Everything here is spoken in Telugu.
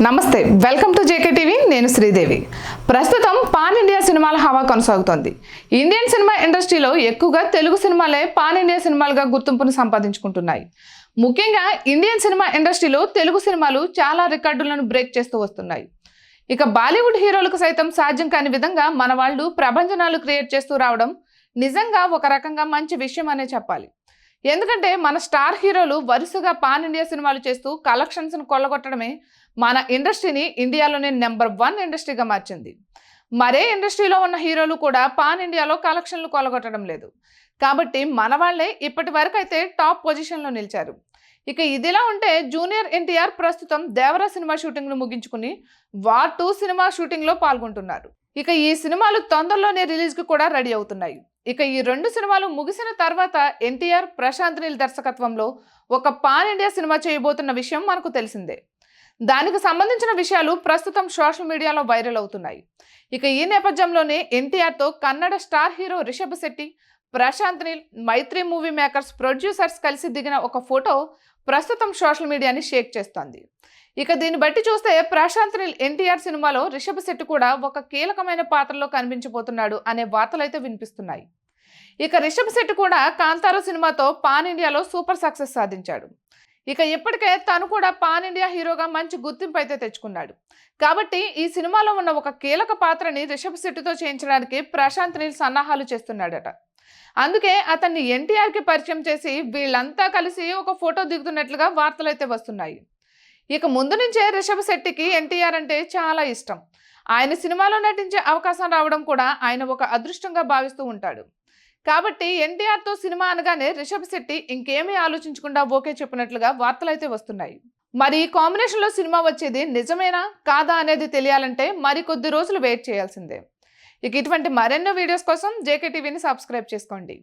నమస్తే వెల్కమ్ టు జేకే టీవీ నేను శ్రీదేవి ప్రస్తుతం పాన్ ఇండియా సినిమాల హవా కొనసాగుతోంది ఇండియన్ సినిమా ఇండస్ట్రీలో ఎక్కువగా తెలుగు సినిమాలే పాన్ ఇండియా సినిమాలుగా గుర్తింపును సంపాదించుకుంటున్నాయి ముఖ్యంగా ఇండియన్ సినిమా ఇండస్ట్రీలో తెలుగు సినిమాలు చాలా రికార్డులను బ్రేక్ చేస్తూ వస్తున్నాయి ఇక బాలీవుడ్ హీరోలకు సైతం సాధ్యం కాని విధంగా మన వాళ్ళు ప్రభంజనాలు క్రియేట్ చేస్తూ రావడం నిజంగా ఒక రకంగా మంచి విషయం అనే చెప్పాలి ఎందుకంటే మన స్టార్ హీరోలు వరుసగా పాన్ ఇండియా సినిమాలు చేస్తూ కలెక్షన్స్ను కొల్లగొట్టడమే మన ఇండస్ట్రీని ఇండియాలోనే నెంబర్ 1 ఇండస్ట్రీగా మార్చింది మరే ఇండస్ట్రీలో ఉన్న హీరోలు కూడా పాన్ ఇండియాలో కలెక్షన్లు కొల్లగొట్టడం లేదు కాబట్టి మన వాళ్ళే ఇప్పటి వరకు అయితే టాప్ పొజిషన్లో నిలిచారు ఇక ఇదిలా ఉంటే జూనియర్ ఎన్టీఆర్ ప్రస్తుతం దేవరా సినిమా షూటింగ్ను ముగించుకుని వార్ 2 సినిమా షూటింగ్లో పాల్గొంటున్నారు ఇక ఈ సినిమాలు తొందరలోనే రిలీజ్కి కూడా రెడీ అవుతున్నాయి ఇక ఈ 2 సినిమాలు ముగిసిన తర్వాత ఎన్టీఆర్ ప్రశాంత్ నీల్ దర్శకత్వంలో ఒక పాన్ ఇండియా సినిమా చేయబోతున్న విషయం మనకు తెలిసిందే దానికి సంబంధించిన విషయాలు ప్రస్తుతం సోషల్ మీడియాలో వైరల్ అవుతున్నాయి ఇక ఈ నేపథ్యంలోనే ఎన్టీఆర్తో కన్నడ స్టార్ హీరో రిషబ్ శెట్టి ప్రశాంత్ నీల్ మైత్రి మూవీ మేకర్స్ ప్రొడ్యూసర్స్ కలిసి దిగిన ఒక ఫోటో ప్రస్తుతం సోషల్ మీడియాని షేక్ చేస్తోంది ఇక దీన్ని బట్టి చూస్తే ప్రశాంత్ నీల్ ఎన్టీఆర్ సినిమాలో రిషబ్ శెట్టి కూడా ఒక కీలకమైన పాత్రలో కనిపించబోతున్నాడు అనే వార్తలు అయితే వినిపిస్తున్నాయి ఇక రిషబ్ శెట్టి కూడా కాంతారా సినిమాతో పాన్ ఇండియాలో సూపర్ సక్సెస్ సాధించాడు ఇక ఇప్పటికే తను కూడా పాన్ ఇండియా హీరోగా మంచి గుర్తింపు అయితే తెచ్చుకున్నాడు కాబట్టి ఈ సినిమాలో ఉన్న ఒక కీలక పాత్రని రిషబ్ శెట్టితో చేయించడానికి ప్రశాంత్ నీల్ సన్నాహాలు చేస్తున్నాడట అందుకే అతన్ని ఎన్టీఆర్కి పరిచయం చేసి వీళ్ళంతా కలిసి ఒక ఫోటో దిగుతున్నట్లుగా వార్తలు అయితే వస్తున్నాయి ఇక ముందు నుంచే రిషబ్ శెట్టికి ఎన్టీఆర్ అంటే చాలా ఇష్టం ఆయన సినిమాలో నటించే అవకాశం రావడం కూడా ఆయన ఒక అదృష్టంగా భావిస్తూ ఉంటాడు కాబట్టి ఎన్టీఆర్తో సినిమా అనగానే రిషబ్ శెట్టి ఇంకేమీ ఆలోచించకుండా ఓకే చెప్పినట్లుగా వార్తలు అయితే వస్తున్నాయి మరి ఈ కాంబినేషన్లో సినిమా వచ్చేది నిజమేనా కాదా అనేది తెలియాలంటే మరి కొద్ది రోజులు వెయిట్ చేయాల్సిందే ఇక ఇటువంటి మరెన్నో వీడియోస్ కోసం జేకే టీవీని సబ్స్క్రైబ్ చేసుకోండి